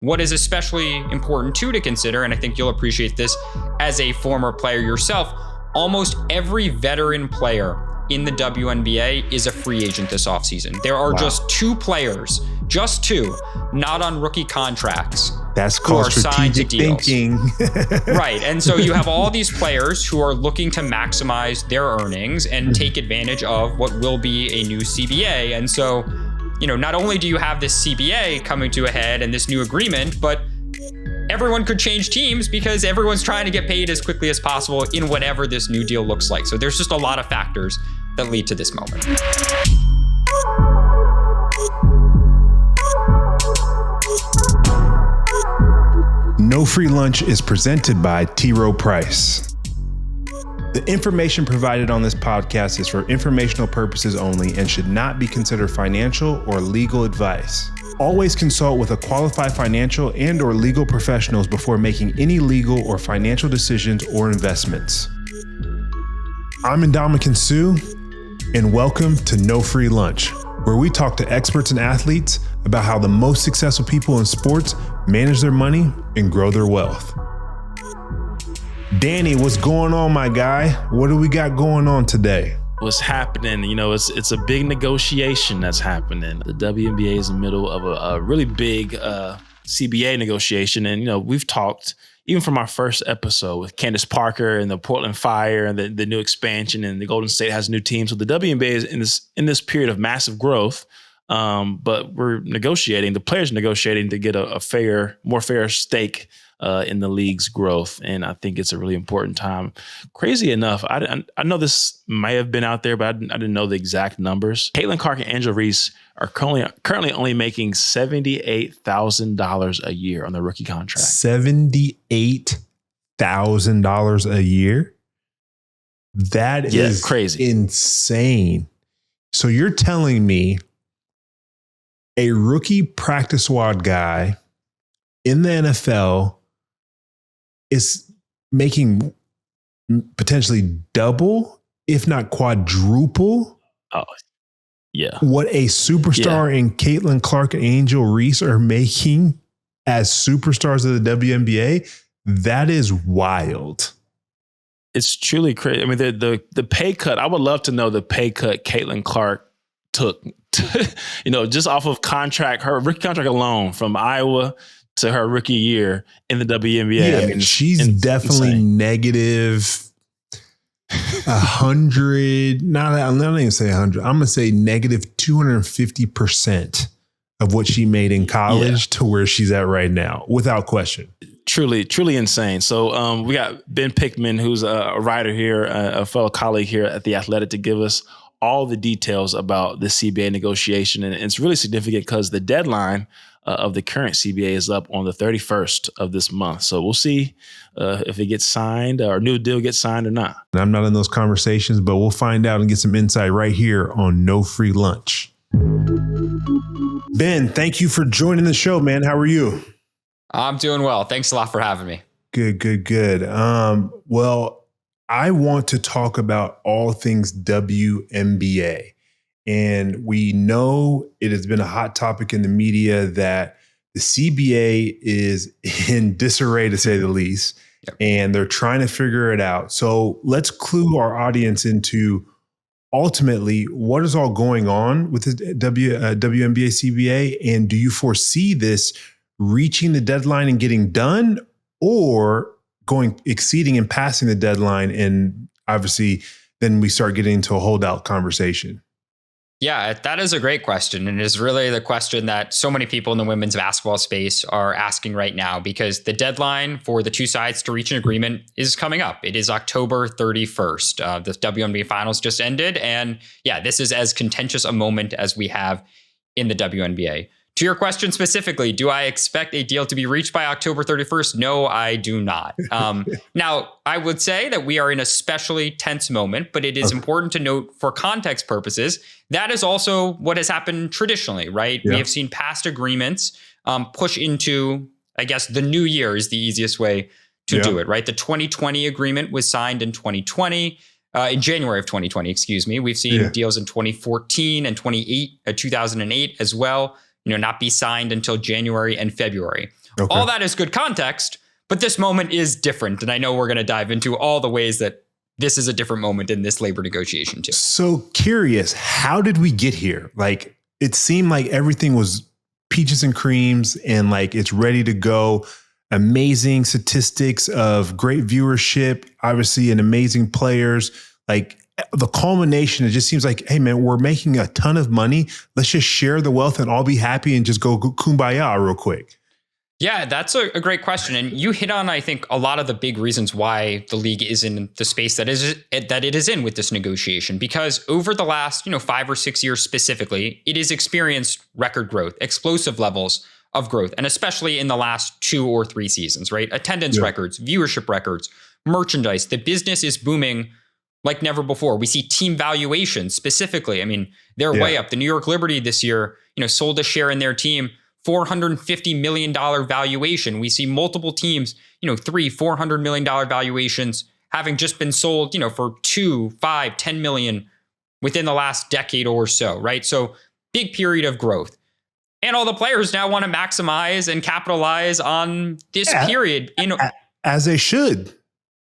what is especially important too to consider, and I think you'll appreciate this as a former player yourself, almost every veteran player in the WNBA is a free agent this offseason. There are just two players, just two, not on rookie contracts. That's called strategic thinking. Right. And so you have all these players who are looking to maximize their earnings and take advantage of what will be a new CBA. And so, not only do you have this CBA coming to a head and this new agreement, but everyone could change teams because everyone's trying to get paid as quickly as possible in whatever this new deal looks like. So there's just a lot of factors that lead to this moment. No Free Lunch is presented by T. Rowe Price. The information provided on this podcast is for informational purposes only and should not be considered financial or legal advice. Always consult with a qualified financial and or legal professionals before making any legal or financial decisions or investments. I'm Ndamukong, and welcome to No Free Lunch, where we talk to experts and athletes about how the most successful people in sports manage their money and grow their wealth. Danny, what's going on, my guy? What do we got going on today? What's happening? It's a big negotiation that's happening. The WNBA is in the middle of a really big CBA negotiation. And, we've talked, even from our first episode with Candace Parker and the Portland Fire and the new expansion, and the Golden State has new teams. So the WNBA is in this period of massive growth. But we're negotiating, the players negotiating to get a more fair stake in the league's growth. And I think it's a really important time. Crazy enough, I know this may have been out there, but I didn't know the exact numbers. Caitlin Clark and Angela Reese are currently only making $78,000 a year on their rookie contract. $78,000 a year? That is crazy. Insane. So you're telling me a rookie practice squad guy in the NFL is making potentially double, if not quadruple, what a superstar in Caitlin Clark and Angel Reese are making as superstars of the WNBA. That is wild. It's truly crazy. I mean, the pay cut, I would love to know the pay cut Caitlin Clark took, just off of her rookie contract alone, from Iowa to her rookie year in the WNBA. Yeah, I mean, she's definitely insane. Negative 100. I'm not even say 100. I'm gonna say negative 250% of what she made in college to where she's at right now, without question. Truly, truly insane. So we got Ben Pickman, who's a writer here, a fellow colleague here at The Athletic, to give us all the details about the CBA negotiation. And it's really significant because the deadline of the current CBA is up on the 31st of this month. So we'll see if it gets signed or a new deal gets signed or not. I'm not in those conversations, but we'll find out and get some insight right here on No Free Lunch. Ben, thank you for joining the show, man. How are you? I'm doing well. Thanks a lot for having me. Good. Well, I want to talk about all things WNBA. And we know it has been a hot topic in the media that the CBA is in disarray, to say the least, and they're trying to figure it out. So let's clue our audience into ultimately what is all going on with the WNBA CBA, and do you foresee this reaching the deadline and getting done, or exceeding and passing the deadline, and obviously then we start getting into a holdout conversation? Yeah, that is a great question. And it is really the question that so many people in the women's basketball space are asking right now, because the deadline for the two sides to reach an agreement is coming up. It is October 31st. The WNBA finals just ended. And this is as contentious a moment as we have in the WNBA. To your question specifically, do I expect a deal to be reached by October 31st? No, I do not. Now, I would say that we are in a especially tense moment, but it is important to note, for context purposes, that is also what has happened traditionally, right? Yeah. We have seen past agreements push into, I guess, the new year is the easiest way to do it, right? The 2020 agreement was signed in 2020. In January of 2020, excuse me. We've seen deals in 2014 and 2008 as well, not be signed until January and February. Okay. All that is good context, but this moment is different. And I know we're going to dive into all the ways that this is a different moment in this labor negotiation too. So curious, how did we get here? Like, it seemed like everything was peaches and creams and like it's ready to go. Amazing statistics of great viewership, obviously, and amazing players. Like the culmination, it just seems like, hey man, we're making a ton of money. Let's just share the wealth and all be happy and just go kumbaya real quick. Yeah, that's a great question. And you hit on, I think, a lot of the big reasons why the league is in the space that it is in with this negotiation. Because over the last, 5 or 6 years specifically, it has experienced record growth, explosive levels of growth, and especially in the last 2 or 3 seasons, right? Attendance records, viewership records, merchandise. The business is booming like never before. We see team valuations specifically. I mean, they're way up. The New York Liberty this year, sold a share in their team, $450 million valuation. We see multiple teams, $300-400 million valuations having just been sold, for 2, 5, 10 million within the last decade or so, right? So big period of growth. And all the players now want to maximize and capitalize on this period As they should.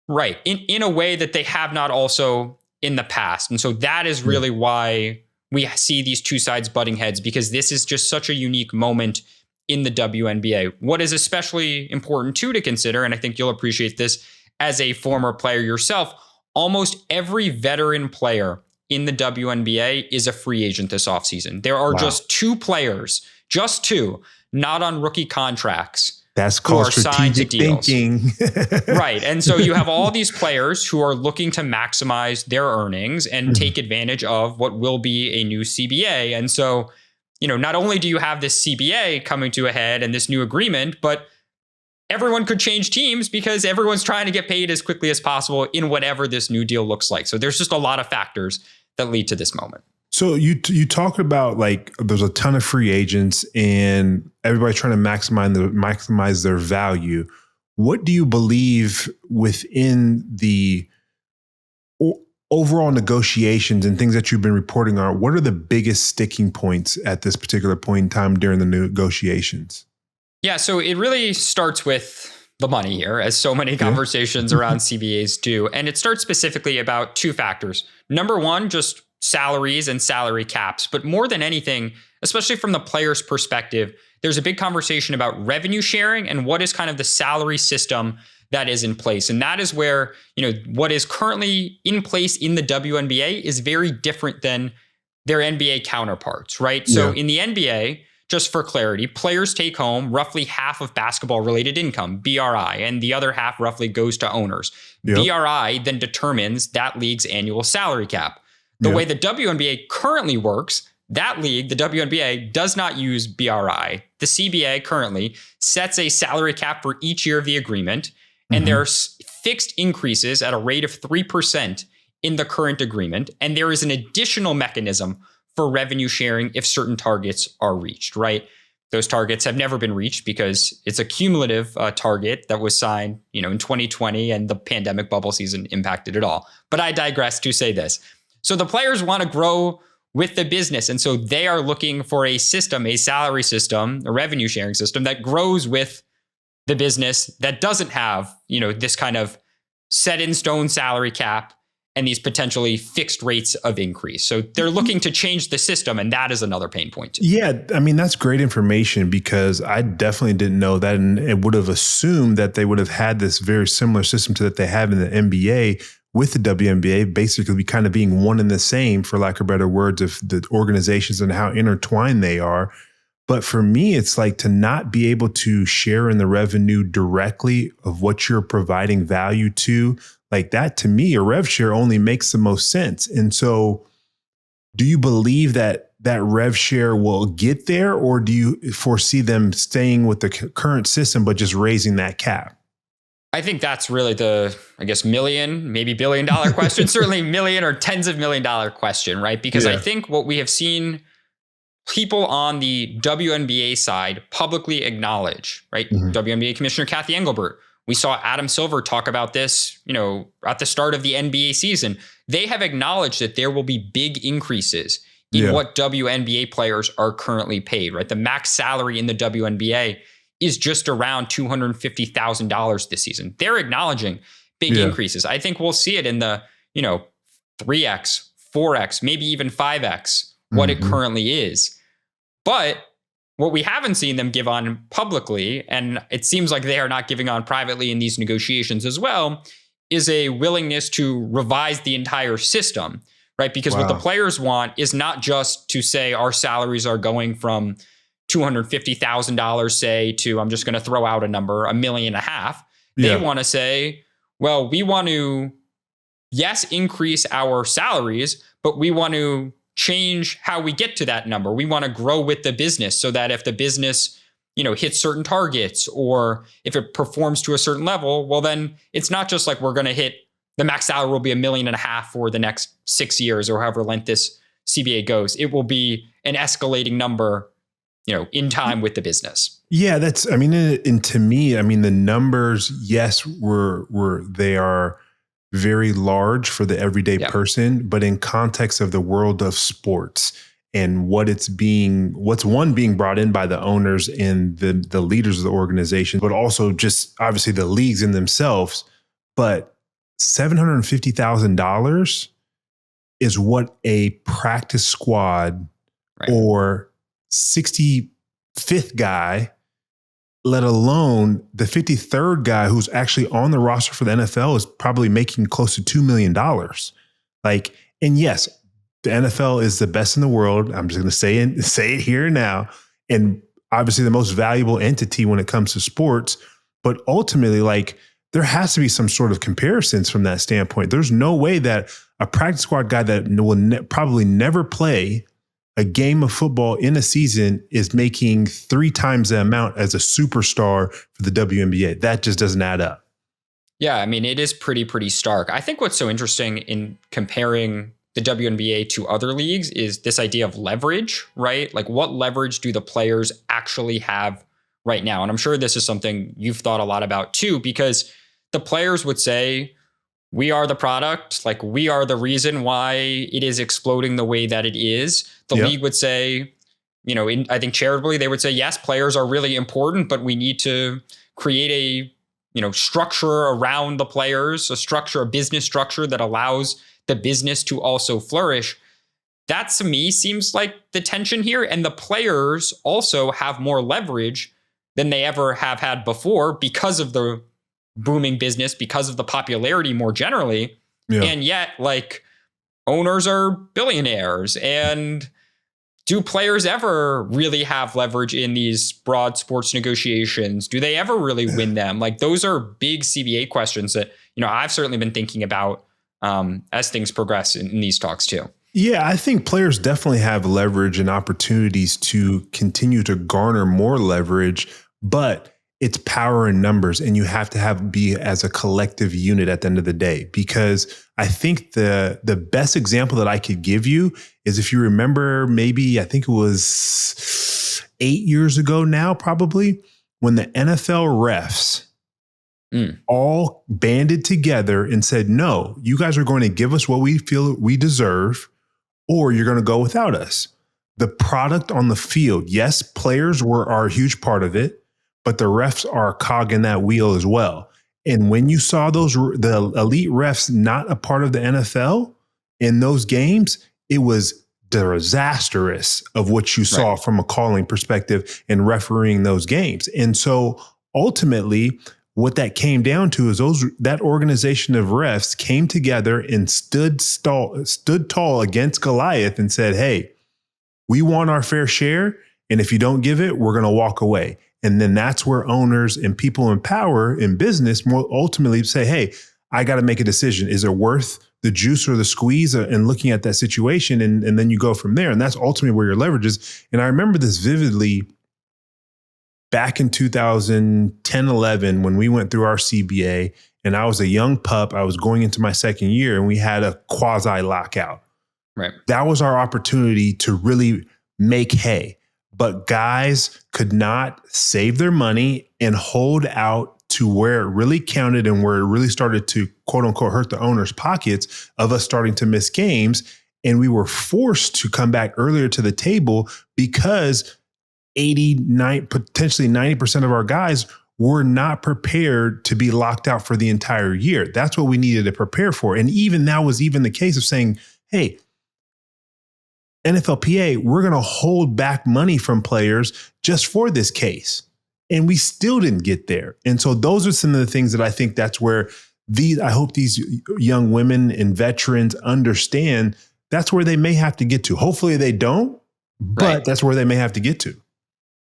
Right. In a way that they have not also in the past. And so that is really why we see these two sides butting heads, because this is just such a unique moment in the WNBA. What is especially important too to consider, and I think you'll appreciate this as a former player yourself, almost every veteran player in the WNBA is a free agent this offseason. There are just 2 players, just 2, not on rookie contracts. That's called strategic thinking. Right. And so you have all these players who are looking to maximize their earnings and take advantage of what will be a new CBA. And so, not only do you have this CBA coming to a head and this new agreement, but everyone could change teams because everyone's trying to get paid as quickly as possible in whatever this new deal looks like. So there's just a lot of factors that lead to this moment. So you talk about like there's a ton of free agents and everybody trying to maximize their value. What do you believe within the overall negotiations and things that you've been reporting on? What are the biggest sticking points at this particular point in time during the negotiations? Yeah, so it really starts with the money here, as so many conversations around CBAs do. And it starts specifically about 2 factors. Number one, just salaries and salary caps. But more than anything, especially from the player's perspective, there's a big conversation about revenue sharing and what is kind of the salary system that is in place. And that is where, what is currently in place in the WNBA is very different than their NBA counterparts, right? So in the NBA, just for clarity, players take home roughly half of basketball related income, BRI, and the other half roughly goes to owners. BRI then determines that league's annual salary cap. The way the WNBA currently works, that league, the WNBA, does not use BRI. The CBA currently sets a salary cap for each year of the agreement, and there's fixed increases at a rate of 3% in the current agreement, and there is an additional mechanism for revenue sharing if certain targets are reached, right? Those targets have never been reached because it's a cumulative target that was signed, in 2020, and the pandemic bubble season impacted it all. But I digress to say this. So the players want to grow with the business. And so they are looking for a system, a salary system, a revenue sharing system that grows with the business, that doesn't have, this kind of set in stone salary cap and these potentially fixed rates of increase. So they're looking to change the system, and that is another pain point too. Yeah, I mean, that's great information because I definitely didn't know that, and it would have assumed that they would have had this very similar system to that they have in the NBA with the WNBA, basically kind of being one and the same, for lack of better words, of the organizations and how intertwined they are. But for me, it's like to not be able to share in the revenue directly of what you're providing value to, like that, to me, a rev share only makes the most sense. And so do you believe that that rev share will get there, or do you foresee them staying with the current system, but just raising that cap? I think that's really the, million, maybe $1 billion question, certainly million or tens of $1 million question, right? Because I think what we have seen people on the WNBA side publicly acknowledge, right? WNBA Commissioner Kathy Engelbert. We saw Adam Silver talk about this, at the start of the NBA season. They have acknowledged that there will be big increases in what WNBA players are currently paid, right? The max salary in the WNBA is just around $250,000 this season. They're acknowledging big increases. I think we'll see it in the, 3x, 4x, maybe even 5x what it currently is. But what we haven't seen them give on publicly, and it seems like they are not giving on privately in these negotiations as well, is a willingness to revise the entire system, right? Because what the players want is not just to say our salaries are going from $250,000, say, to, I'm just going to throw out a number, $1.5 million. They want to say, well, we want to, yes, increase our salaries, but we want to change how we get to that number. We want to grow with the business so that if the business, hits certain targets or if it performs to a certain level, well, then it's not just like we're going to hit the max salary will be $1.5 million for the next 6 years or however length this CBA goes. It will be an escalating number, in time with the business. Yeah, and to me, the numbers, yes, they are very large for the everyday person, but in context of the world of sports and what's being brought in by the owners and the leaders of the organization, but also just obviously the leagues in themselves. But $750,000 is what a practice squad or 65th guy, let alone the 53rd guy who's actually on the roster for the NFL, is probably making close to $2 million. And yes, the NFL is the best in the world. I'm just going to say it here and now. And obviously the most valuable entity when it comes to sports. But ultimately, there has to be some sort of comparisons from that standpoint. There's no way that a practice squad guy that will probably never play a game of football in a season is making 3 times the amount as a superstar for the WNBA. That just doesn't add up. Yeah, it is pretty stark. I think what's so interesting in comparing the WNBA to other leagues is this idea of leverage, right? Like, what leverage do the players actually have right now? And I'm sure this is something you've thought a lot about too, because the players would say, we are the product, we are the reason why it is exploding the way that it is. The league would say, I think charitably, they would say, yes, players are really important, but we need to create a, structure around the players, a business structure that allows the business to also flourish. That to me seems like the tension here. And the players also have more leverage than they ever have had before because of the booming business, because of the popularity more generally. And yet, owners are billionaires. And do players ever really have leverage in these broad sports negotiations? Do they ever really win them? Those are big CBA questions that, I've certainly been thinking about as things progress in these talks too. Yeah, I think players definitely have leverage and opportunities to continue to garner more leverage, but it's power in numbers, and you have to be as a collective unit at the end of the day. Because I think the best example that I could give you is, if you remember, maybe I think it was 8 years ago now, probably, when the NFL refs all banded together and said, no, you guys are going to give us what we feel we deserve, or you're going to go without us. The product on the field, yes, players are a huge part of it, but the refs are a cog in that wheel as well. And when you saw the elite refs not a part of the NFL in those games, it was disastrous of what you saw from a calling perspective and refereeing those games. And so ultimately, what that came down to is that organization of refs came together and stood tall against Goliath and said, hey, we want our fair share. And if you don't give it, we're going to walk away. And then that's where owners and people in power in business more ultimately say, hey, I got to make a decision. Is it worth the juice or the squeeze? And looking at that situation, and then you go from there. And that's ultimately where your leverage is. And I remember this vividly back in 2010, 11, when we went through our CBA, and I was a young pup. I was going into my second year, and we had a quasi lockout. Right. That was our opportunity to really make hay. But guys could not save their money and hold out to where it really counted and where it really started to, quote unquote, hurt the owner's pockets of us starting to miss games. And we were forced to come back earlier to the table because 89, potentially 90% of our guys were not prepared to be locked out for the entire year. That's what we needed to prepare for. And even that was even the case of saying, hey, NFLPA, we're going to hold back money from players just for this case. And we still didn't get there. And so those are some of the things that I think that's where I hope these young women and veterans understand that's where they may have to get to. Hopefully they don't, but that's where they may have to get to.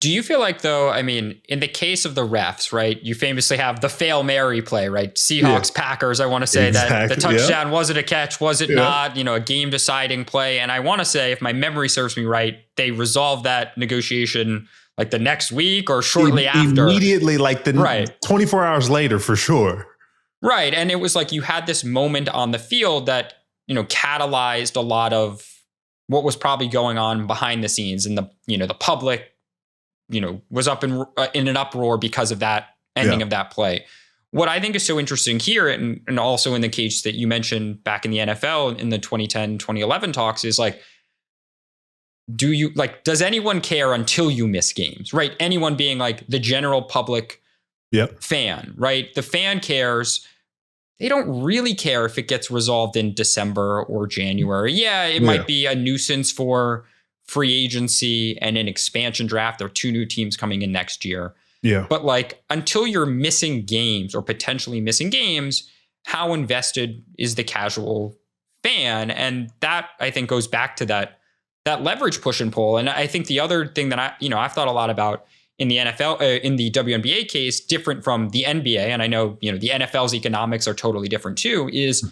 Do you feel like, though, I mean, in the case of the refs, right, you famously have the Fail Mary play, right? Seahawks, Packers, I want to say that the touchdown, was it a catch? Was it not? A game deciding play. And I want to say, if my memory serves me right, they resolved that negotiation like the next week or shortly after. Immediately, like 24 hours later, for sure. Right. And it was like you had this moment on the field that, catalyzed a lot of what was probably going on behind the scenes, and the public was up in an uproar because of that ending of that play. What I think is so interesting here, and also in the case that you mentioned back in the NFL in the 2010, 2011 talks, is like, does anyone care until you miss games, right? Anyone being like the general public fan, right? The fan cares. They don't really care if it gets resolved in December or January. Yeah, it might be a nuisance for free agency and an expansion draft. There are 2 new teams coming in next year. Yeah. But like, until you're missing games or potentially missing games, how invested is the casual fan? And that, I think, goes back to that leverage push and pull. And I think the other thing that I've thought a lot about in the NFL, in the WNBA case, different from the NBA, and I know, the NFL's economics are totally different too, is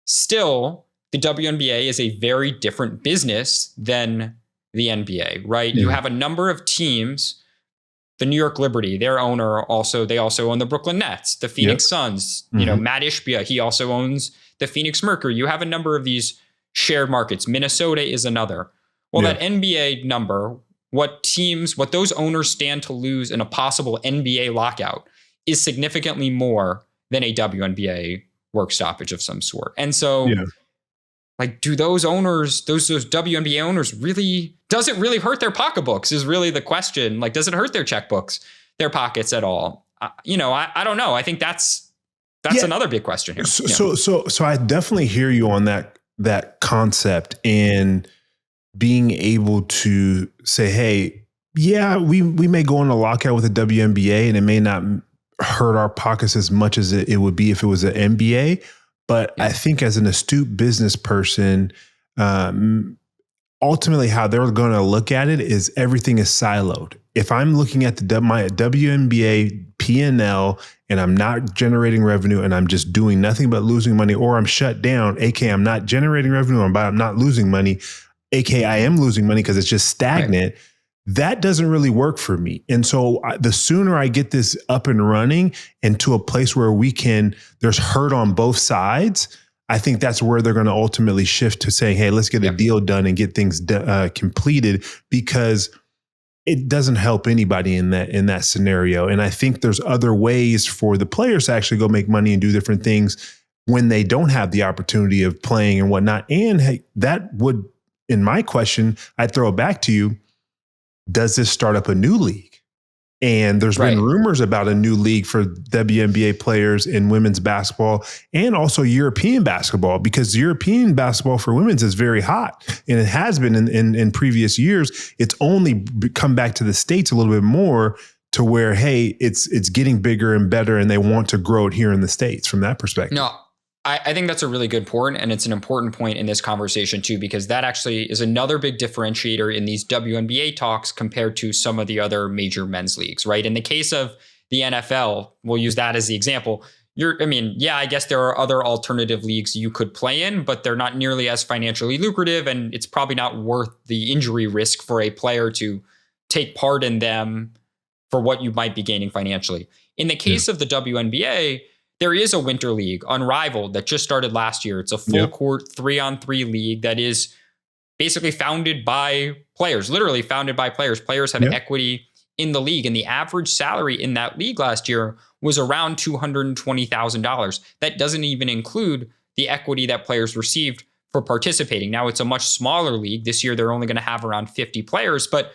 still the WNBA is a very different business than the NBA, right? You have a number of teams. The New York Liberty, their owner, they also own the Brooklyn Nets, the Phoenix Suns, Matt Ishbia, he also owns the Phoenix Mercury. You have a number of these shared markets. Minnesota is another. Well, that NBA number, what those owners stand to lose in a possible NBA lockout is significantly more than a WNBA work stoppage of some sort. And so like, do those owners, those WNBA owners does it really hurt their pocketbooks is really the question. Like, does it hurt their checkbooks, their pockets at all? I don't know. I think that's another big question here. So I definitely hear you on that concept, and being able to say, hey, we may go on a lockout with the WNBA and it may not hurt our pockets as much as it would be if it was an NBA. But I think as an astute business person, ultimately how they're going to look at it is everything is siloed. If I'm looking at my WNBA P&L and I'm not generating revenue and I'm just doing nothing but losing money, or I'm shut down, aka I'm not generating revenue, but I'm not losing money, aka I am losing money because it's just stagnant. Right. That doesn't really work for me. And so the sooner I get this up and running and to a place where there's hurt on both sides, I think that's where they're going to ultimately shift to saying, hey, let's get a deal done and get things completed, because it doesn't help anybody in that scenario. And I think there's other ways for the players to actually go make money and do different things when they don't have the opportunity of playing and whatnot. And hey, that would, in my question, I'd throw it back to you. Does this start up a new league? And there's been rumors about a new league for WNBA players in women's basketball and also European basketball, because European basketball for women's is very hot. And it has been in previous years. It's only come back to the States a little bit more to where, hey, it's getting bigger and better and they want to grow it here in the States from that perspective. No, I think that's a really good point, and it's an important point in this conversation too, because that actually is another big differentiator in these WNBA talks compared to some of the other major men's leagues, right? In the case of the NFL, we'll use that as the example. I guess there are other alternative leagues you could play in, but they're not nearly as financially lucrative, and it's probably not worth the injury risk for a player to take part in them for what you might be gaining financially. In the case of the WNBA, there is a winter league, Unrivaled, that just started last year. It's a full court 3-on-3 league that is basically founded by players, literally founded by players. Players have equity in the league, and the average salary in that league last year was around $220,000. That doesn't even include the equity that players received for participating. Now, it's a much smaller league. This year, they're only going to have around 50 players, but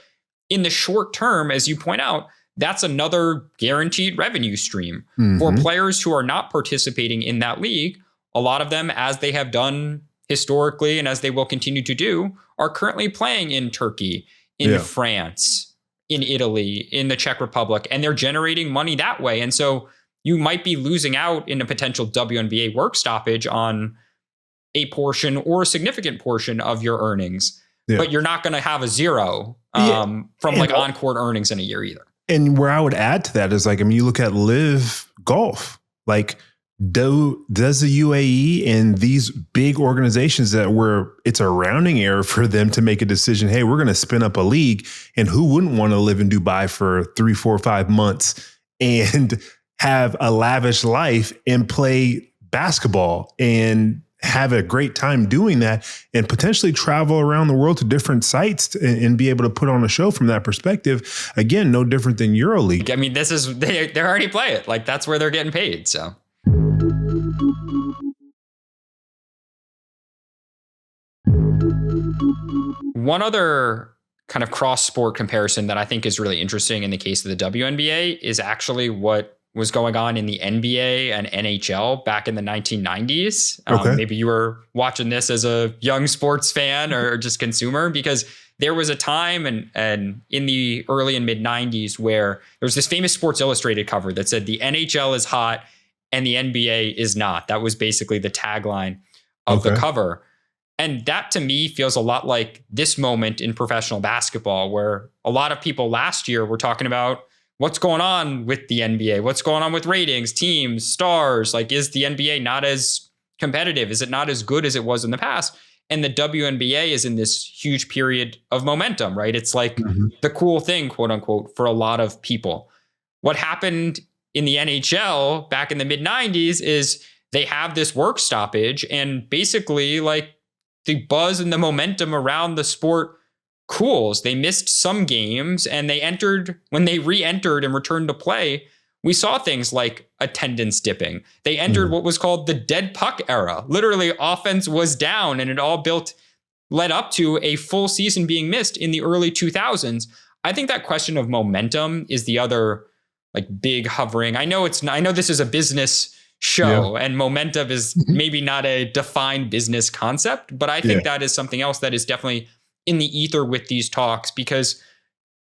in the short term, as you point out, that's another guaranteed revenue stream for players who are not participating in that league. A lot of them, as they have done historically and as they will continue to do, are currently playing in Turkey, in France, in Italy, in the Czech Republic, and they're generating money that way. And so you might be losing out in a potential WNBA work stoppage on a portion or a significant portion of your earnings, but you're not going to have a zero from like on-court earnings in a year either. And where I would add to that is like, I mean, you look at Live Golf, like does the UAE and these big organizations that where it's a rounding error for them to make a decision, hey, we're going to spin up a league, and who wouldn't want to live in Dubai for 3, 4, 5 months and have a lavish life and play basketball and have a great time doing that and potentially travel around the world to different sites and be able to put on a show from that perspective. Again, no different than EuroLeague. I mean, this is, they already play it. Like that's where they're getting paid. So. One other kind of cross-sport comparison that I think is really interesting in the case of the WNBA is actually what was going on in the NBA and NHL back in the 1990s. Maybe you were watching this as a young sports fan or just consumer, because there was a time and in the early and mid 90s where there was this famous Sports Illustrated cover that said the NHL is hot and the NBA is not. That was basically the tagline of the cover. And that to me feels a lot like this moment in professional basketball, where a lot of people last year were talking about what's going on with the NBA, what's going on with ratings, teams, stars. Like, is the NBA not as competitive? Is it not as good as it was in the past? And the WNBA is in this huge period of momentum, right? It's like the cool thing, quote unquote, for a lot of people. What happened in the NHL back in the mid 90s is they have this work stoppage, and basically like the buzz and the momentum around the sport cools. They missed some games, and when they re-entered and returned to play, we saw things like attendance dipping. They entered what was called the dead puck era. Literally, offense was down, and it all led up to a full season being missed in the early 2000s. I think that question of momentum is the other like big hovering. I know this is a business show, and momentum is maybe not a defined business concept, but I think that is something else that is definitely in the ether with these talks, because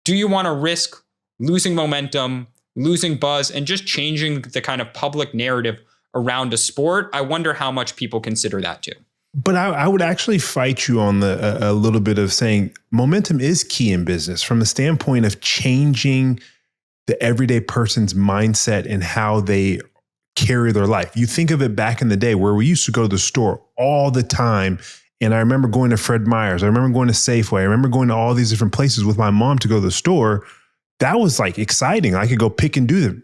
do you want to risk losing momentum, losing buzz, and just changing the kind of public narrative around a sport? I wonder how much people consider that too. But I would actually fight you on a little bit of saying momentum is key in business from the standpoint of changing the everyday person's mindset and how they carry their life. You think of it back in the day where we used to go to the store all the time. And I remember going to Fred Meyer's. I remember going to Safeway. I remember going to all these different places with my mom to go to the store. That was like exciting. I could go pick and do them.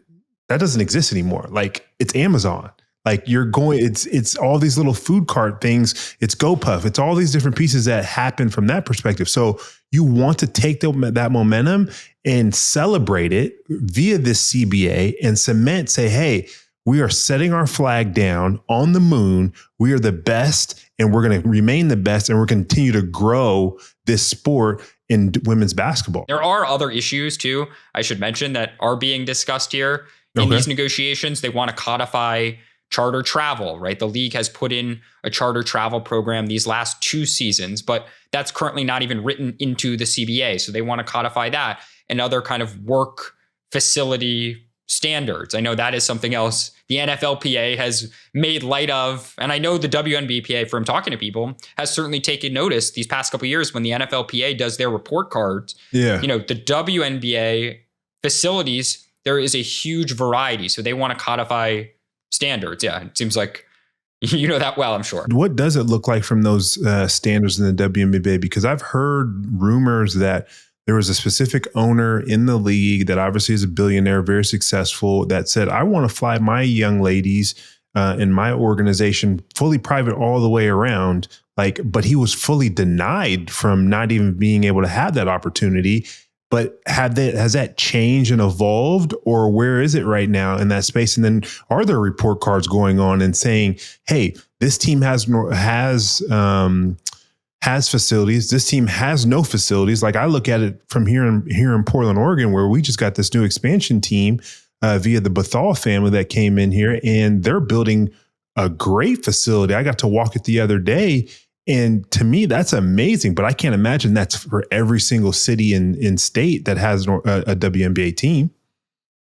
That doesn't exist anymore. Like it's Amazon. Like it's all these little food cart things. It's GoPuff. It's all these different pieces that happen from that perspective. So you want to take that momentum and celebrate it via this CBA and say, hey, we are setting our flag down on the moon. We are the best, and we're going to remain the best, and we're going to continue to grow this sport in women's basketball. There are other issues too, I should mention, that are being discussed here in these negotiations. They want to codify charter travel, right? The league has put in a charter travel program these last 2 seasons, but that's currently not even written into the CBA. So they want to codify that and other kind of work facility standards. I know that is something else the NFLPA has made light of. And I know the WNBA, from talking to people, has certainly taken notice these past couple of years when the NFLPA does their report cards. The WNBA facilities, there is a huge variety. So they want to codify standards. Yeah, it seems like you know that well, I'm sure. What does it look like from those standards in the WNBA? Because I've heard rumors that there was a specific owner in the league that obviously is a billionaire, very successful, that said, I want to fly my young ladies in my organization fully private all the way around. But he was fully denied from not even being able to have that opportunity. But has that changed and evolved, or where is it right now in that space? And then are there report cards going on and saying, hey, this team has has facilities. This team has no facilities. Like I look at it from here in Portland, Oregon, where we just got this new expansion team via the Bethal family that came in here, and they're building a great facility. I got to walk it the other day, and to me, that's amazing. But I can't imagine that's for every single city in state that has a WNBA team.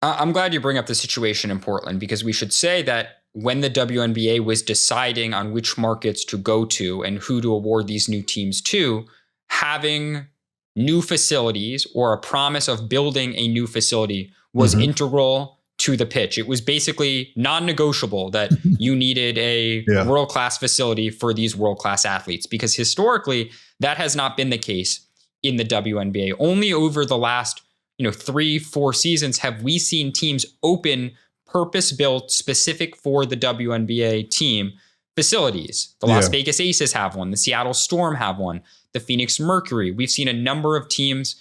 I'm glad you bring up the situation in Portland, because we should say that when the WNBA was deciding on which markets to go to and who to award these new teams to, having new facilities or a promise of building a new facility was integral to the pitch. It was basically non-negotiable that you needed a world-class facility for these world-class athletes, because historically that has not been the case in the WNBA. Only over the last 3-4 seasons have we seen teams open purpose-built, specific for the WNBA team facilities. The Las Vegas Aces have one. The Seattle Storm have one. The Phoenix Mercury. We've seen a number of teams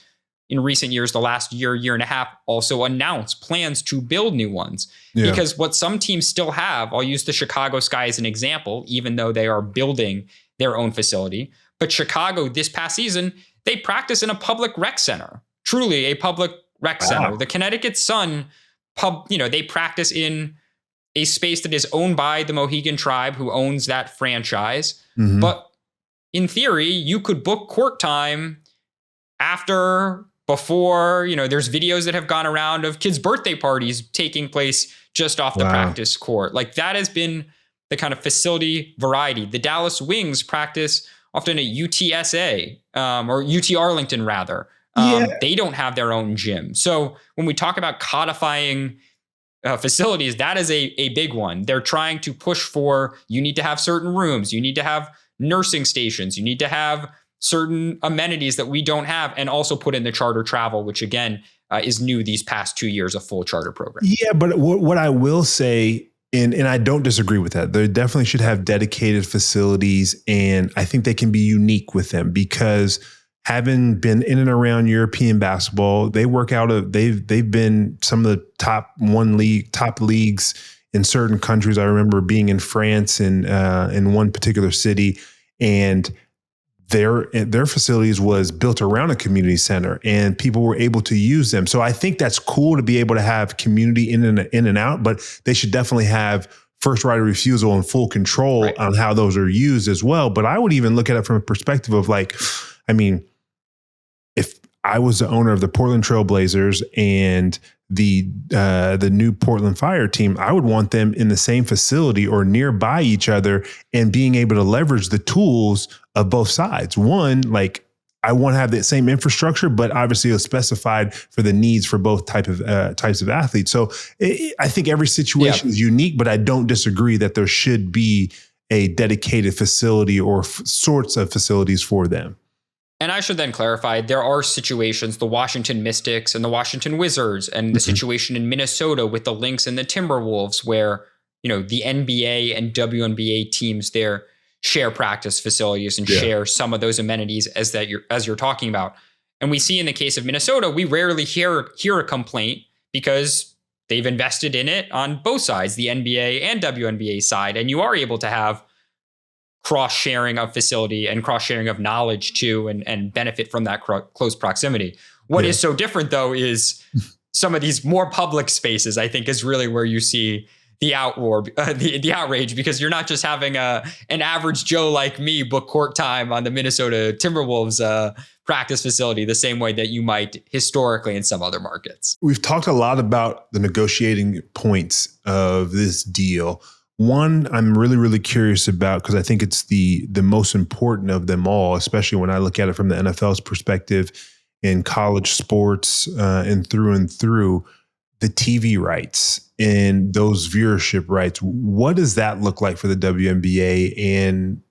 in recent years, the last year and a half, also announce plans to build new ones. Because what some teams still have, I'll use the Chicago Sky as an example, even though they are building their own facility. But Chicago this past season, they practice in a public rec center, truly a public rec center. The Connecticut Sun they practice in a space that is owned by the Mohegan Tribe, who owns that franchise. But in theory, you could book court time before, there's videos that have gone around of kids' birthday parties taking place just off the practice court. Like that has been the kind of facility variety. The Dallas Wings practice often at UTSA or UT Arlington rather. They don't have their own gym. So when we talk about codifying facilities, that is a big one. They're trying to push for, you need to have certain rooms, you need to have nursing stations, you need to have certain amenities that we don't have, and also put in the charter travel, which again is new these past 2 years, a full charter program. Yeah, but what I will say, and I don't disagree with that, they definitely should have dedicated facilities, and I think they can be unique with them, because having been in and around European basketball, they've been some of the top leagues in certain countries. I remember being in France and in one particular city, and their facilities was built around a community center, and people were able to use them. So I think that's cool to be able to have community in and out, but they should definitely have first right of refusal and full control on how those are used as well. But I would even look at it from a perspective of if I was the owner of the Portland Trail Blazers and the new Portland Fire team, I would want them in the same facility or nearby each other, and being able to leverage the tools of both sides. One, I want to have the same infrastructure, but obviously it's specified for the needs for both types of athletes. So I think every situation is unique, but I don't disagree that there should be a dedicated facility or sorts of facilities for them. And I should then clarify, there are situations, the Washington Mystics and the Washington Wizards, and the situation in Minnesota with the Lynx and the Timberwolves, where, the NBA and WNBA teams there share practice facilities and share some of those amenities as you're talking about. And we see in the case of Minnesota, we rarely hear a complaint, because they've invested in it on both sides, the NBA and WNBA side, and you are able to have cross-sharing of facility and cross-sharing of knowledge too, and benefit from that close proximity. What is so different though is some of these more public spaces, I think, is really where you see the outroar, the outrage, because you're not just having an average Joe like me book court time on the Minnesota Timberwolves practice facility the same way that you might historically in some other markets. We've talked a lot about the negotiating points of this deal. One, I'm really, really curious about, because I think it's the most important of them all, especially when I look at it from the NFL's perspective, in college sports and through, the TV rights and those viewership rights. What does that look like for the WNBA? And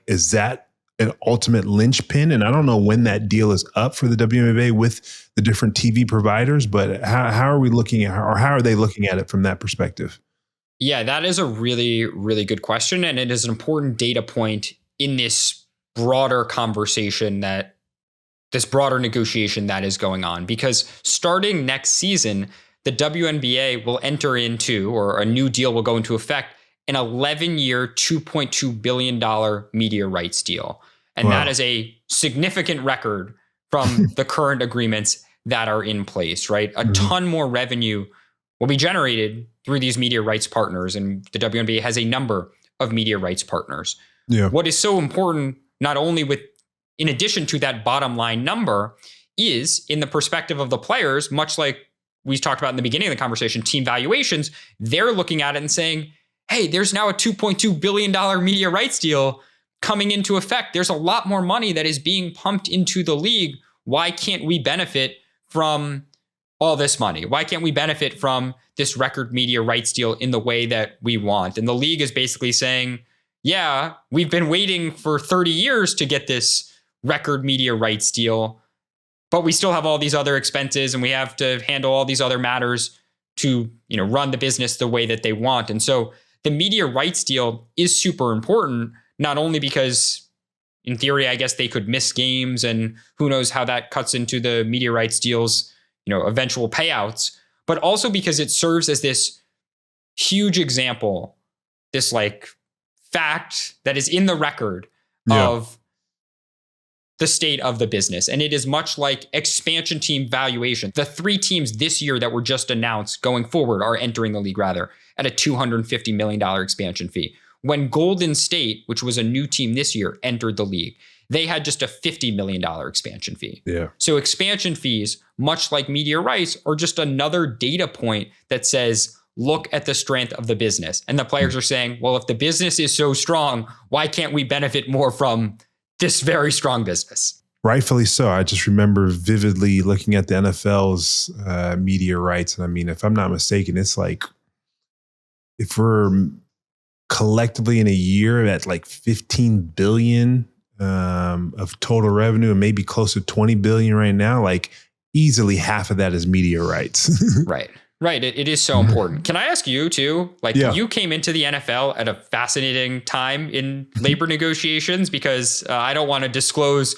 is that an ultimate linchpin? And I don't know when that deal is up for the WNBA with the different TV providers, but how are we looking at, or how are they looking at it from that perspective? Yeah, that is a really, really good question. And it is an important data point in this broader conversation, this broader negotiation that is going on. Because starting next season, the WNBA will enter into, or a new deal will go into effect, an 11-year, $2.2 billion media rights deal. And that is a significant record from the current agreements that are in place, right? A ton more revenue will be generated through these media rights partners. And the WNBA has a number of media rights partners. Yeah. What is so important, not only in addition to that bottom line number, is in the perspective of the players, much like we talked about in the beginning of the conversation, team valuations, they're looking at it and saying, hey, there's now a $2.2 billion media rights deal coming into effect. There's a lot more money that is being pumped into the league. Why can't we benefit from all this money? Why can't we benefit from this record media rights deal in the way that we want? And the league is basically saying, yeah, we've been waiting for 30 years to get this record media rights deal, but we still have all these other expenses and we have to handle all these other matters to, run the business the way that they want. And so the media rights deal is super important, not only because in theory, I guess they could miss games and who knows how that cuts into the media rights deals, eventual payouts, but also because it serves as this huge example, this fact that is in the record of the state of the business. And it is much like expansion team valuation. The 3 teams this year that were just announced going forward are entering the league at a $250 million expansion fee. When Golden State, which was a new team this year, entered the league, they had just a $50 million expansion fee. Yeah. So expansion fees, much like media rights, are just another data point that says, look at the strength of the business. And the players are saying, well, if the business is so strong, why can't we benefit more from this very strong business? Rightfully so. I just remember vividly looking at the NFL's media rights. And I mean, if I'm not mistaken, it's if we're collectively in a year at 15 billion of total revenue and maybe close to 20 billion right now, easily half of that is media rights. Right. It is so important. Can I ask you too? You came into the NFL at a fascinating time in labor negotiations because I don't want to disclose.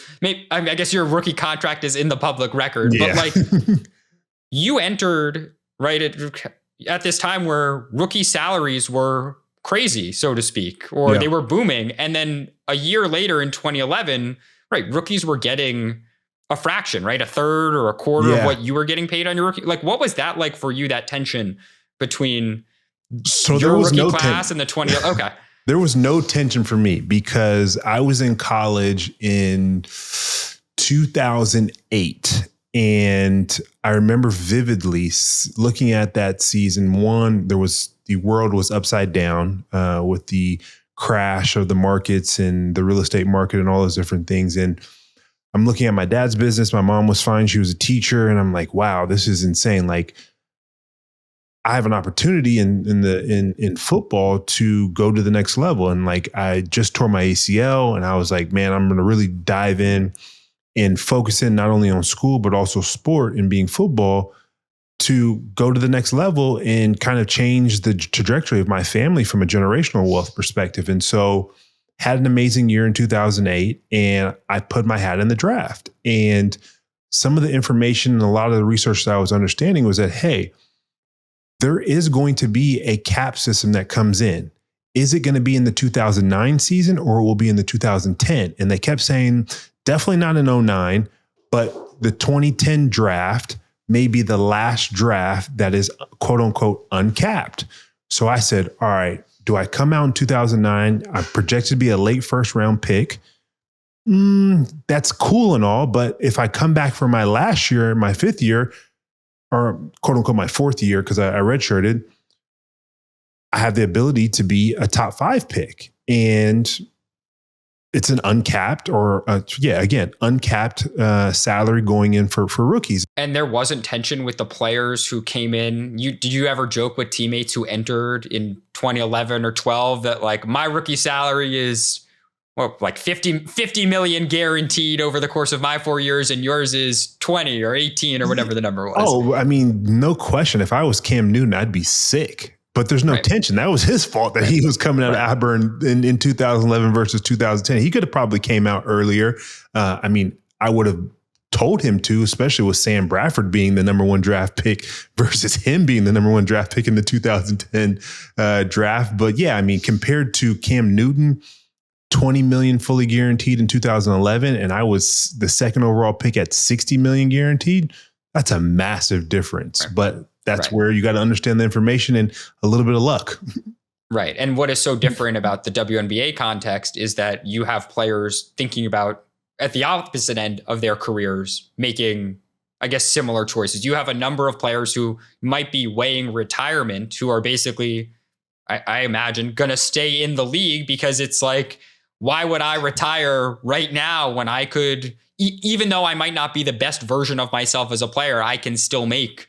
I guess your rookie contract is in the public record, but you entered right at this time where rookie salaries were crazy, so to speak, or they were booming. And then a year later in 2011, rookies were getting a fraction, a third or a quarter of what you were getting paid on your rookie. What was that like for you, that tension between your rookie class and the 20? Okay. There was no tension for me because I was in college in 2008. And I remember vividly looking at that season. One, the world was upside down with the crash of the markets and the real estate market and all those different things. And I'm looking at my dad's business. My mom was fine. She was a teacher. And I'm like, wow, this is insane. I have an opportunity in football to go to the next level. And I just tore my ACL and I was like, man, I'm going to really dive in and focus in not only on school, but also sport and being football to go to the next level and kind of change the trajectory of my family from a generational wealth perspective. And so had an amazing year in 2008 and I put my hat in the draft. And some of the information and a lot of the research that I was understanding was that, hey, there is going to be a cap system that comes in. Is it going to be in the 2009 season or it will be in the 2010? And they kept saying, definitely not in 09, but the 2010 draft may be the last draft that is quote unquote uncapped. So I said, all right, do I come out in 2009? I'm projected to be a late first round pick. That's cool and all, but if I come back for my last year, my 5th year, or quote unquote my 4th year, because I redshirted, I have the ability to be a top 5 pick. And it's an uncapped uncapped salary going in for rookies. And there wasn't tension with the players who came in. Did you ever joke with teammates who entered in 2011 or 12 that my rookie salary is 50 million guaranteed over the course of my 4 years and yours is 20 or 18 or whatever the number was? Oh, I mean, no question. If I was Cam Newton, I'd be sick. But there's no tension. That was his fault that he was coming out of Auburn in 2011 versus 2010. He could have probably came out earlier. I would have told him to, especially with Sam Bradford being the number 1 draft pick versus him being the number 1 draft pick in the 2010 draft. But yeah, compared to Cam Newton, $20 million fully guaranteed in 2011, and I was the second overall pick at $60 million guaranteed. That's a massive difference. Right. But that's where you got to understand the information and a little bit of luck. Right. And what is so different about the WNBA context is that you have players thinking about at the opposite end of their careers, making, I guess, similar choices. You have a number of players who might be weighing retirement, who are basically, I imagine, going to stay in the league because it's like, why would I retire right now when I could, even though I might not be the best version of myself as a player, I can still make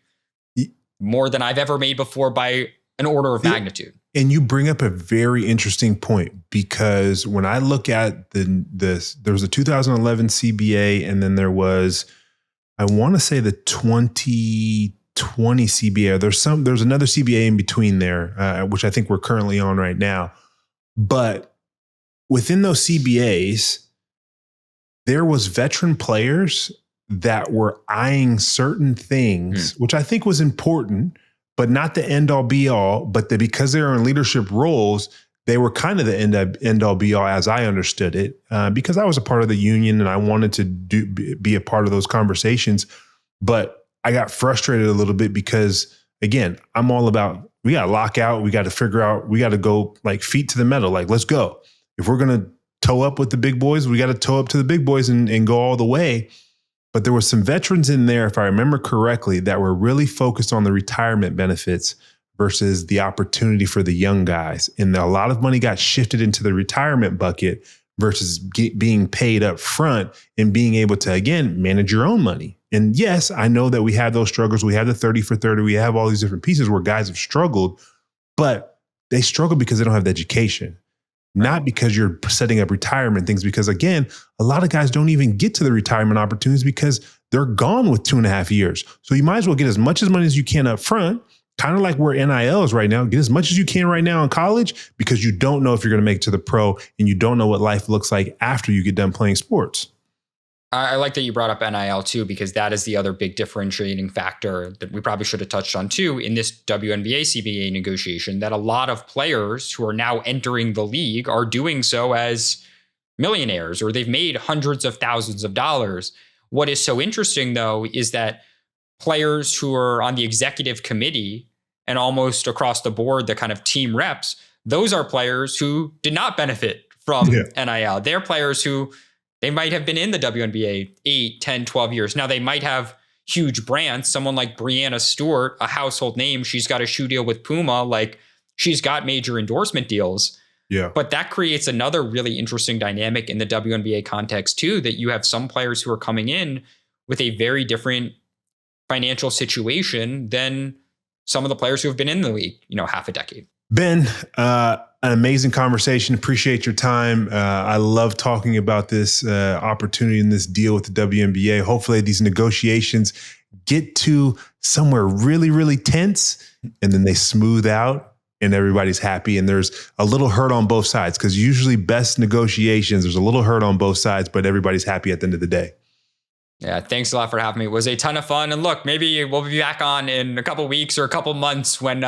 more than I've ever made before by an order of magnitude. And you bring up a very interesting point, because when I look at there was a 2011 CBA, and then there was, I want to say, the 2020 CBA. There's another CBA in between there, which I think we're currently on right now. But within those CBAs, there was veteran players that were eyeing certain things, which I think was important, but not the end all be all. But because they were in leadership roles, they were kind of the end all be all, as I understood it, because I was a part of the union and I wanted to be a part of those conversations. But I got frustrated a little bit because, again, I'm all about, we got to lock out. We got to figure out, we got to go like feet to the metal. Like, let's go. If we're going to toe up with the big boys, we got to toe up to the big boys and go all the way. But there were some veterans in there, if I remember correctly, that were really focused on the retirement benefits versus the opportunity for the young guys. And a lot of money got shifted into the retirement bucket versus being paid up front and being able to, again, manage your own money. And yes, I know that we have those struggles. We have the 30 for 30. We have all these different pieces where guys have struggled, but they struggle because they don't have the education. Not because you're setting up retirement things, because, again, a lot of guys don't even get to the retirement opportunities because they're gone with 2.5 years. So you might as well get as much money as you can up front, kind of like where NIL is right now. Get as much as you can right now in college, because you don't know if you're going to make it to the pro, and you don't know what life looks like after you get done playing sports. I like that you brought up NIL too, because that is the other big differentiating factor that we probably should have touched on too in this WNBA CBA negotiation, that a lot of players who are now entering the league are doing so as millionaires, or they've made hundreds of thousands of dollars. What is so interesting, though, is that players who are on the executive committee and almost across the board, the kind of team reps, those are players who did not benefit from NIL. They're players who, they might have been in the WNBA 8, 10, 12 years. Now, they might have huge brands. Someone like Breanna Stewart, a household name, she's got a shoe deal with Puma. Like, she's got major endorsement deals. Yeah. But that creates another really interesting dynamic in the WNBA context too, that you have some players who are coming in with a very different financial situation than some of the players who have been in the league, half a decade. Ben, an amazing conversation. Appreciate your time. I love talking about this opportunity and this deal with the WNBA. Hopefully these negotiations get to somewhere really, really tense, and then they smooth out and everybody's happy. And there's a little hurt on both sides, because usually best negotiations, there's a little hurt on both sides, but everybody's happy at the end of the day. Yeah, thanks a lot for having me. It was a ton of fun. And look, maybe we'll be back on in a couple weeks or a couple months when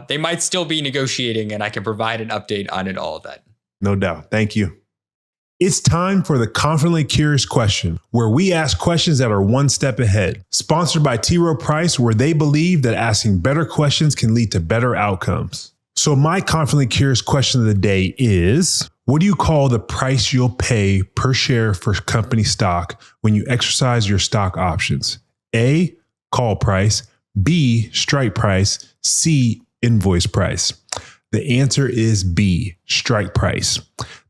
they might still be negotiating, and I can provide an update on it all then. No doubt. Thank you. It's time for the Confidently Curious question, where we ask questions that are one step ahead. Sponsored by T. Rowe Price, where they believe that asking better questions can lead to better outcomes. So my Confidently Curious question of the day is, what do you call the price you'll pay per share for company stock when you exercise your stock options? A, call price, B, strike price, C, invoice price. The answer is B, strike price.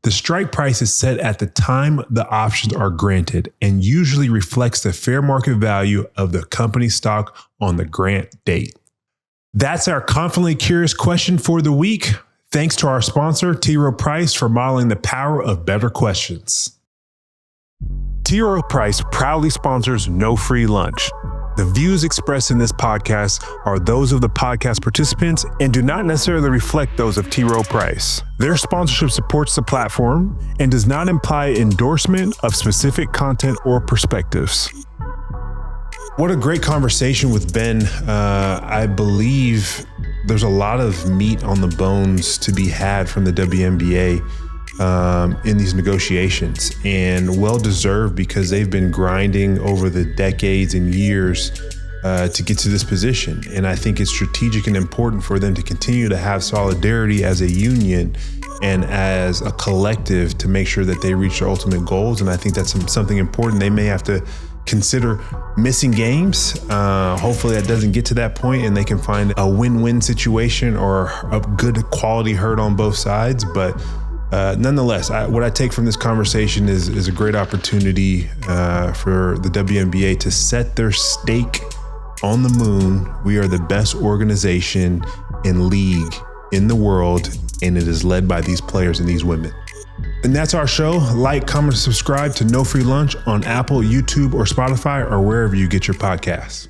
The strike price is set at the time the options are granted and usually reflects the fair market value of the company stock on the grant date. That's our Confidently Curious question for the week. Thanks to our sponsor, T. Rowe Price, for modeling the power of better questions. T. Rowe Price proudly sponsors No Free Lunch. The views expressed in this podcast are those of the podcast participants and do not necessarily reflect those of T. Rowe Price. Their sponsorship supports the platform and does not imply endorsement of specific content or perspectives. What a great conversation with Ben. I believe there's a lot of meat on the bones to be had from the WNBA. in these negotiations, and well deserved, because they've been grinding over the decades and years to get to this position. And I think it's strategic and important for them to continue to have solidarity as a union and as a collective to make sure that they reach their ultimate goals. And I think that's something important. They may have to consider missing games. Hopefully that doesn't get to that point and they can find a win-win situation or a good quality hurt on both sides. But nonetheless, what I take from this conversation is a great opportunity for the WNBA to set their stake on the moon. We are the best organization and league in the world, and it is led by these players and these women. And that's our show. Like, comment, subscribe to No Free Lunch on Apple, YouTube, or Spotify, or wherever you get your podcasts.